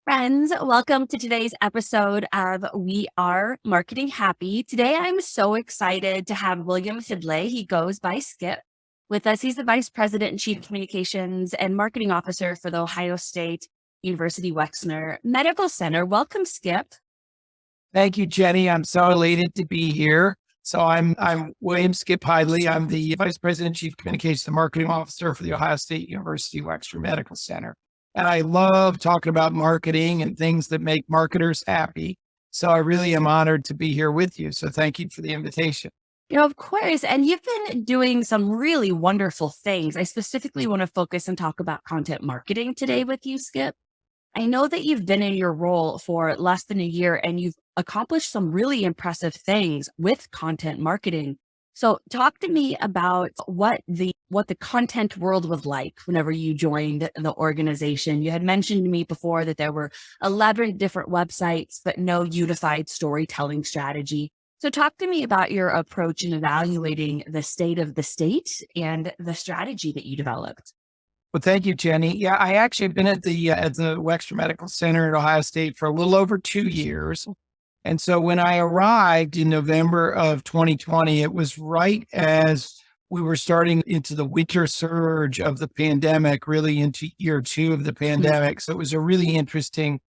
Friends, welcome to today's episode of We Are Marketing Happy. Today, I'm so excited to have William Hidlay. He goes by Skip with us. He's the Vice President and Chief Communications and Marketing Officer for the Ohio State University Wexner Medical Center. Welcome, Skip. Thank you, Jenny. I'm so elated to be here. So I'm William Skip Hidlay. I'm the Vice President, Chief Communications and Marketing Officer for the Ohio State University Wexner Medical Center. And I love talking about marketing and things that make marketers happy. So I really am honored to be here with you. So thank you for the invitation. Of course. And you've been doing some really wonderful things. I specifically want to focus and talk about content marketing today with you, Skip. I know that you've been in your role for less than a year and you've accomplished some really impressive things with content marketing. So talk to me about what the content world was like whenever you joined the organization. You had mentioned to me before that there were 11 different websites, but no unified storytelling strategy. So talk to me about your approach in evaluating the state of the state and the strategy that you developed. Well, thank you, Jenny. Yeah, I actually have been at the Wexner Medical Center at Ohio State for a little over 2 years. And so when I arrived in November of 2020, it was right as we were starting into the winter surge of the pandemic, really into year 2 of the pandemic. So it was a really interesting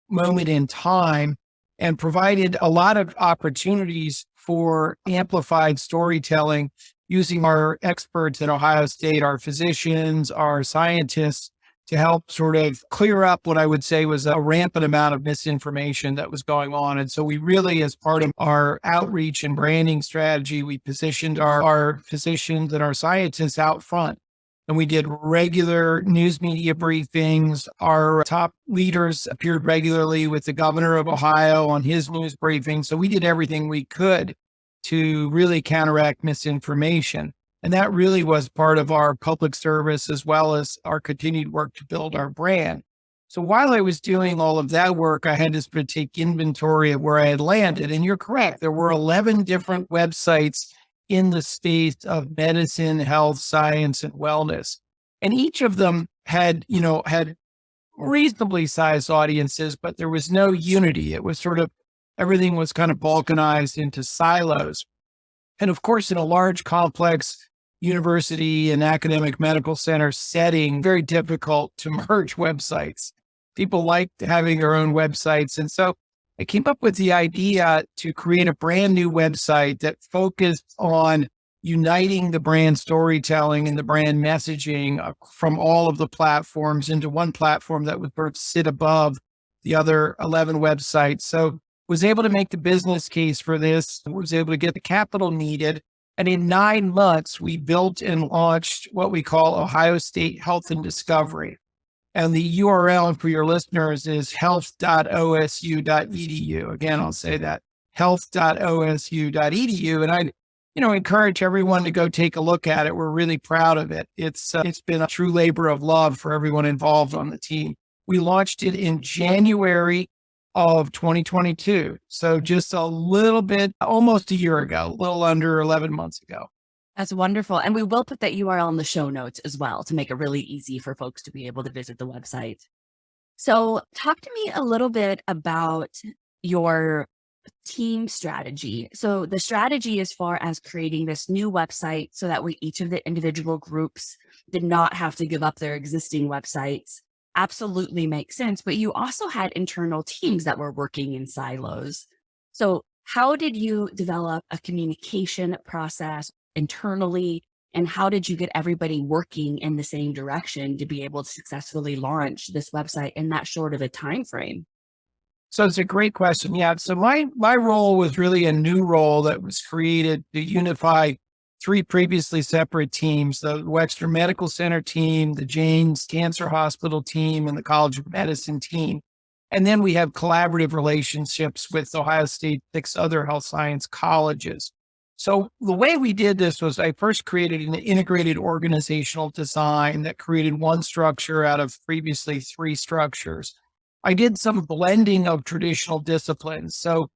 moment in time and provided a lot of opportunities for amplified storytelling using our experts at Ohio State, our physicians, our scientists, to help sort of clear up what I would say was a rampant amount of misinformation that was going on. And so we really, as part of our outreach and branding strategy, we positioned our physicians and our scientists out front. And we did regular news media briefings. Our top leaders appeared regularly with the governor of Ohio on his news briefing. So we did everything we could to really counteract misinformation. And that really was part of our public service as well as our continued work to build our brand. So while I was doing all of that work, I had to sort of take inventory of where I had landed. And you're correct. There were 11 different websites in the space of medicine, health, science, and wellness. And each of them had reasonably sized audiences, but there was no unity. It was sort of, everything was kind of balkanized into silos. And of course, in a large, complex university and academic medical center setting, very difficult to merge websites. People liked having their own websites. And so I came up with the idea to create a brand new website that focused on uniting the brand storytelling and the brand messaging from all of the platforms into one platform that would sort of sit above the other 11 websites. So was able to make the business case for this, was able to get the capital needed. And in 9 months, we built and launched what we call Ohio State Health and Discovery. And the URL for your listeners is health.osu.edu. Again, I'll say that, health.osu.edu. And I encourage everyone to go take a look at it. We're really proud of it. It's been a true labor of love for everyone involved on the team. We launched it in January of 2022. So just a little bit, almost a year ago, a little under 11 months ago. That's wonderful. And we will put that URL in the show notes as well to make it really easy for folks to be able to visit the website. So talk to me a little bit about your team strategy. So the strategy as far as creating this new website so that each of the individual groups did not have to give up their existing websites absolutely makes sense. But you also had internal teams that were working in silos. So how did you develop a communication process internally, and how did you get everybody working in the same direction to be able to successfully launch this website in that short of a time frame? So it's a great question. Yeah. So my role was really a new role that was created to unify 3 previously separate teams: the Wexner Medical Center team, the James Cancer Hospital team, and the College of Medicine team. And then we have collaborative relationships with Ohio State, 6 other health science colleges. So the way we did this was I first created an integrated organizational design that created one structure out of previously 3 structures. I did some blending of traditional disciplines. So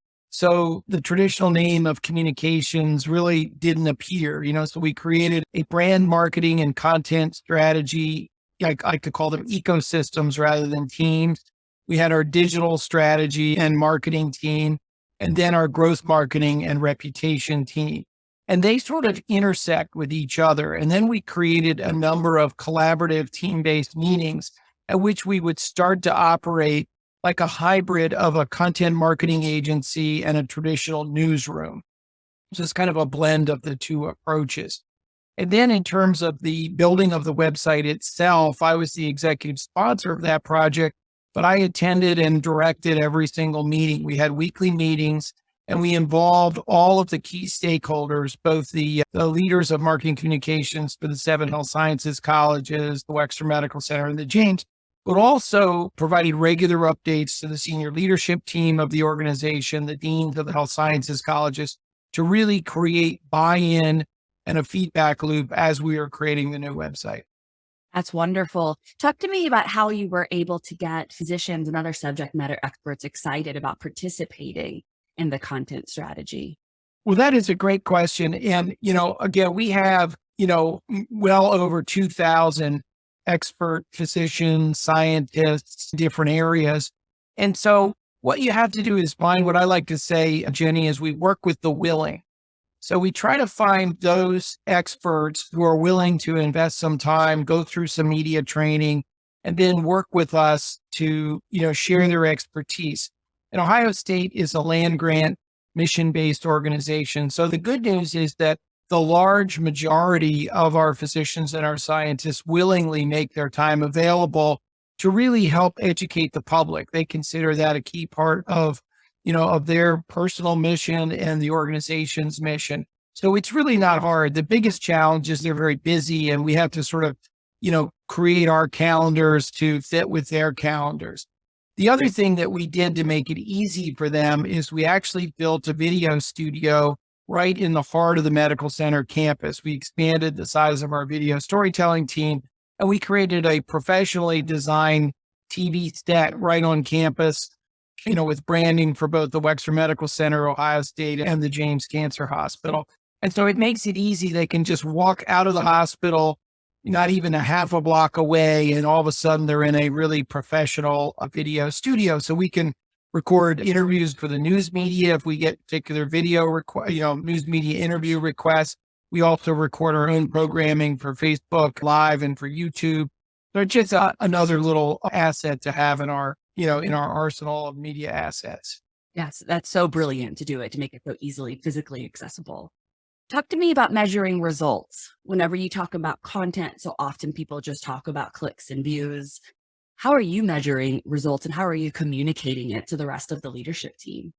the traditional name of communications really didn't appear, so we created a brand marketing and content strategy. I could call them ecosystems rather than teams. we had our digital strategy and marketing team, and then our growth marketing and reputation team. And they sort of intersect with each other. And then we created a number of collaborative team-based meetings at which we would start to operate like a hybrid of a content marketing agency and a traditional newsroom. So it's kind of a blend of the two approaches. And then in terms of the building of the website itself, I was the executive sponsor of that project, but I attended and directed every single meeting. We had weekly meetings and we involved all of the key stakeholders, both the leaders of marketing communications for the 7 health sciences colleges, the Wexner Medical Center, and the James, but also providing regular updates to the senior leadership team of the organization, the deans of the health sciences colleges, to really create buy-in and a feedback loop as we are creating the new website. That's wonderful. Talk to me about how you were able to get physicians and other subject matter experts excited about participating in the content strategy. Well, that is a great question. And, again, we have, well over 2,000 expert physicians, scientists, different areas. And so what you have to do is find what I like to say, Jenny, is we work with the willing. So we try to find those experts who are willing to invest some time, go through some media training, and then work with us to, share their expertise. And Ohio State is a land grant mission-based organization. So the good news is that the large majority of our physicians and our scientists willingly make their time available to really help educate the public. They consider that a key part of their personal mission and the organization's mission. So it's really not hard. The biggest challenge is they're very busy and we have to sort of, create our calendars to fit with their calendars. The other thing that we did to make it easy for them is we actually built a video studio right in the heart of the medical center campus. We expanded the size of our video storytelling team and we created a professionally designed TV set right on campus, with branding for both the Wexner Medical Center, Ohio State, and the James Cancer Hospital. And so it makes it easy. They can just walk out of the hospital, not even a half a block away, and all of a sudden they're in a really professional video studio. So we can record interviews for the news media if we get particular video, news media interview requests. We also record our own programming for Facebook Live and for YouTube. So it's just another little asset to have in our arsenal of media assets. Yes, that's so brilliant to do it, to make it so easily physically accessible. Talk to me about measuring results. Whenever you talk about content, so often people just talk about clicks and views. How are you measuring results and how are you communicating it to the rest of the leadership team?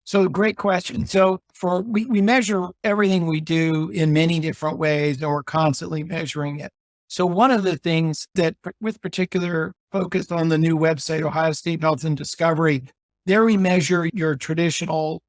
So great question. So we measure everything we do in many different ways, and we're constantly measuring it. So one of the things that, with particular focus on the new website, Ohio State Health and Discovery, there we measure your traditional,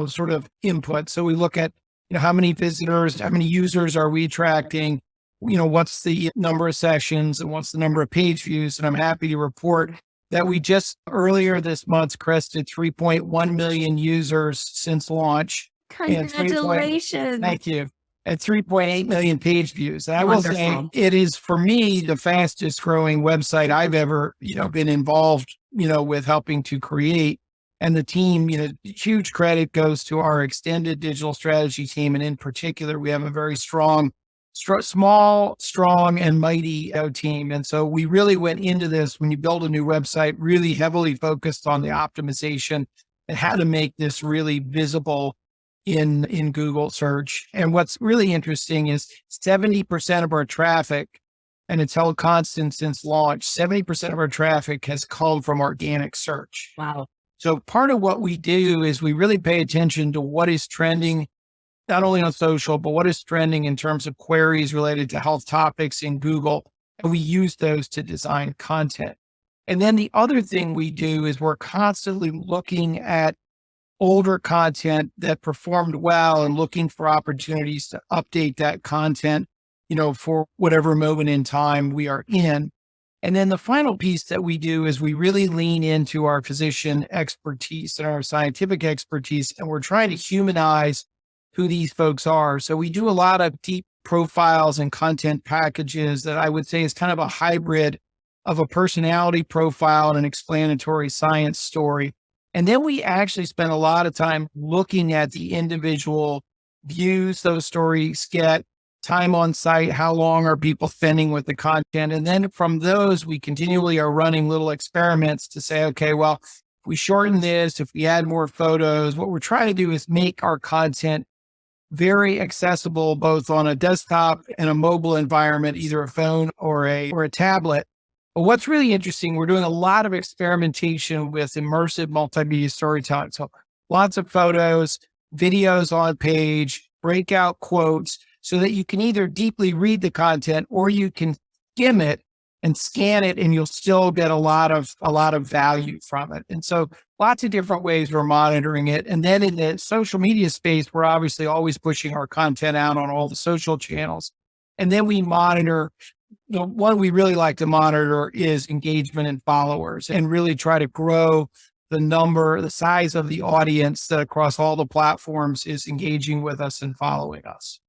sort of input. So we look at, how many visitors, how many users are we attracting? What's the number of sessions and what's the number of page views? And I'm happy to report that we just earlier this month crested 3.1 million users since launch. Congratulations. Thank you. At 3.8 million page views. And I will say it is, for me, the fastest growing website I've ever, been involved, with helping to create. And the team, huge credit goes to our extended digital strategy team. And in particular, we have a very small, strong, and mighty team. And so we really went into this, when you build a new website, really heavily focused on the optimization and how to make this really visible in Google search. And what's really interesting is 70% of our traffic, and it's held constant since launch, 70% of our traffic has come from organic search. Wow. So part of what we do is we really pay attention to what is trending, not only on social, but what is trending in terms of queries related to health topics in Google. And we use those to design content. And then the other thing we do is we're constantly looking at older content that performed well and looking for opportunities to update that content, for whatever moment in time we are in. And then the final piece that we do is we really lean into our physician expertise and our scientific expertise, and we're trying to humanize who these folks are. So we do a lot of deep profiles and content packages that I would say is kind of a hybrid of a personality profile and an explanatory science story. And then we actually spent a lot of time looking at the individual views those stories get, time on site, how long are people spending with the content. And then from those, we continually are running little experiments to say, okay, well, if we shorten this, if we add more photos, what we're trying to do is make our content very accessible, both on a desktop and a mobile environment, either a phone or a tablet. But what's really interesting, we're doing a lot of experimentation with immersive multimedia storytelling. So lots of photos, videos on page, breakout quotes, so that you can either deeply read the content or you can skim it and scan it, and you'll still get a lot of value from it. And so lots of different ways we're monitoring it. And then in the social media space, we're obviously always pushing our content out on all the social channels. And then we monitor, the one we really like to monitor is engagement and followers, and really try to grow the size of the audience that across all the platforms is engaging with us and following us.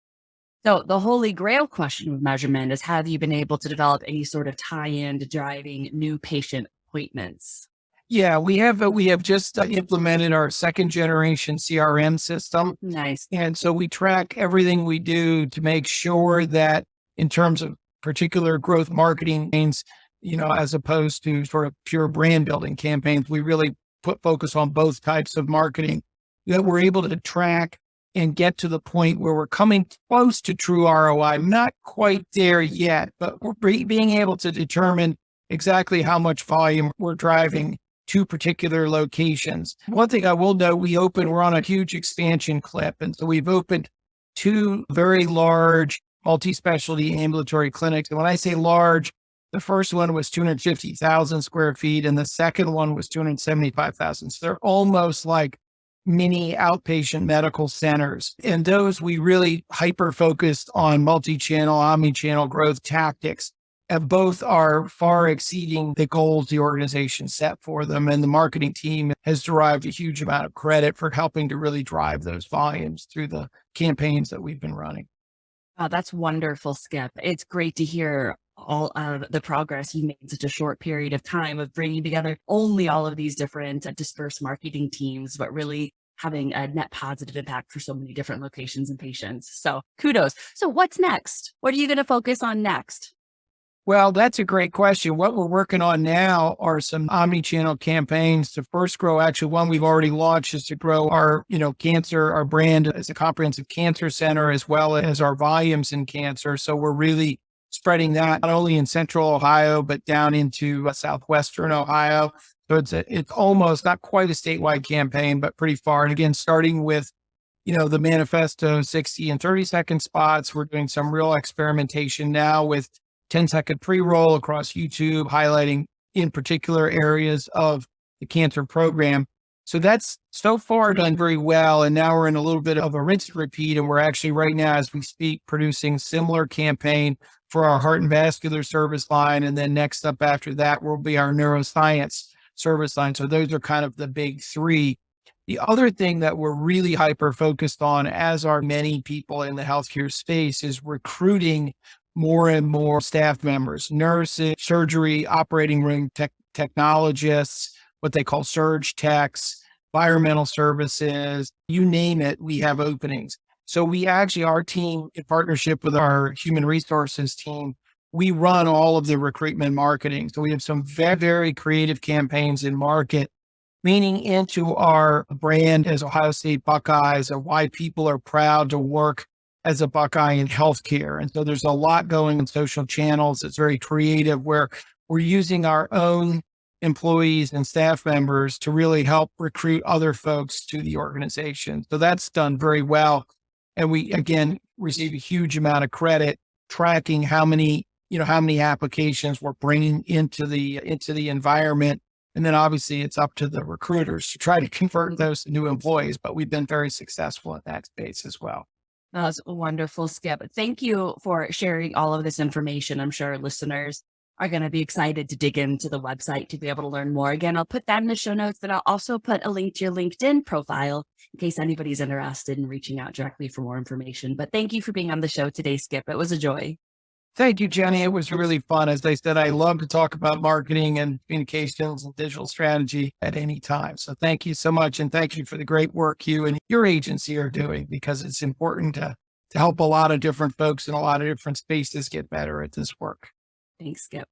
So the holy grail question of measurement is, have you been able to develop any sort of tie-in to driving new patient appointments? Yeah, we have just implemented our second generation CRM system. Nice. And so we track everything we do to make sure that in terms of particular growth marketing campaigns, as opposed to sort of pure brand building campaigns, we really put focus on both types of marketing, that we're able to track and get to the point where we're coming close to true ROI. Not quite there yet, but we're being able to determine exactly how much volume we're driving to particular locations. One thing I will note, we're on a huge expansion clip. And so we've opened 2 very large multi-specialty ambulatory clinics. And when I say large, the first one was 250,000 square feet and the second one was 275,000. So they're almost like mini outpatient medical centers. And those we really hyper focused on multi-channel, omni-channel growth tactics. And both are far exceeding the goals the organization set for them. And the marketing team has derived a huge amount of credit for helping to really drive those volumes through the campaigns that we've been running. Oh, that's wonderful, Skip. It's great to hear all of the progress you made in such a short period of time of bringing together only all of these different dispersed marketing teams, but really having a net positive impact for so many different locations and patients. So kudos. So what's next? What are you going to focus on next? Well, that's a great question. What we're working on now are some omni-channel campaigns to first grow. Actually, one we've already launched is to grow our, our brand as a comprehensive cancer center, as well as our volumes in cancer. So we're really spreading that not only in central Ohio, but down into southwestern Ohio. So it's almost not quite a statewide campaign, but pretty far. And again, starting with, the manifesto 60 and 30-second spots, we're doing some real experimentation now with 10-second pre-roll across YouTube, highlighting in particular areas of the cancer program. So that's so far done very well. And now we're in a little bit of a rinse and repeat. And we're actually right now, as we speak, producing similar campaign for our heart and vascular service line. And then next up after that will be our neuroscience service line. So those are kind of the big 3. The other thing that we're really hyper focused on, as are many people in the healthcare space, is recruiting more and more staff members, nurses, surgery, operating room technologists, what they call surge techs, environmental services, you name it, we have openings. So our team, in partnership with our human resources team, we run all of the recruitment marketing. So we have some very, very creative campaigns in market, leaning into our brand as Ohio State Buckeyes and why people are proud to work as a Buckeye in healthcare. And so there's a lot going in social channels. It's very creative, where we're using our own employees and staff members to really help recruit other folks to the organization. So that's done very well. And we, again, receive a huge amount of credit tracking how many applications we're bringing into the environment. And then obviously it's up to the recruiters to try to convert those new employees, but we've been very successful in that space as well. That was wonderful, Skip. Thank you for sharing all of this information. I'm sure listeners are going to be excited to dig into the website to be able to learn more. Again, I'll put that in the show notes, but I'll also put a link to your LinkedIn profile in case anybody's interested in reaching out directly for more information. But thank you for being on the show today, Skip. It was a joy. Thank you, Jenny. It was really fun. As I said, I love to talk about marketing and communications and digital strategy at any time. So thank you so much. And thank you for the great work you and your agency are doing, because it's important to help a lot of different folks in a lot of different spaces get better at this work. Thanks, Skip.